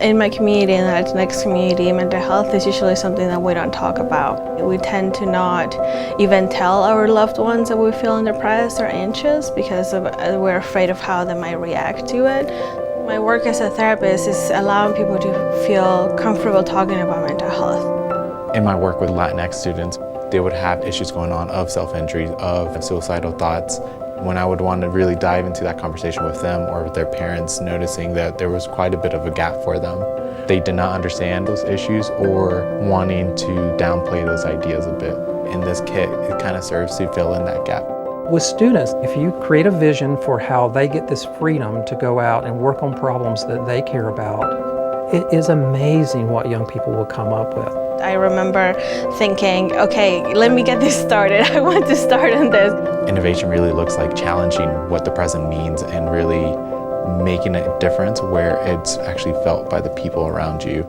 In my community, in the Latinx community, mental health is usually something that we don't talk about. We tend to not even tell our loved ones that we feel depressed or anxious because we're afraid of how they might react to it. My work as a therapist is allowing people to feel comfortable talking about mental health. In my work with Latinx students, they would have issues going on of self-injury, of suicidal thoughts. When I would want to really dive into that conversation with them or with their parents, noticing that there was quite a bit of a gap for them. They did not understand those issues or wanting to downplay those ideas a bit. In this kit, it kind of serves to fill in that gap. With students, if you create a vision for how they get this freedom to go out and work on problems that they care about, it is amazing what young people will come up with. I remember thinking, okay, let me get this started. I want to start on this. Innovation really looks like challenging what the present means and really making a difference where it's actually felt by the people around you.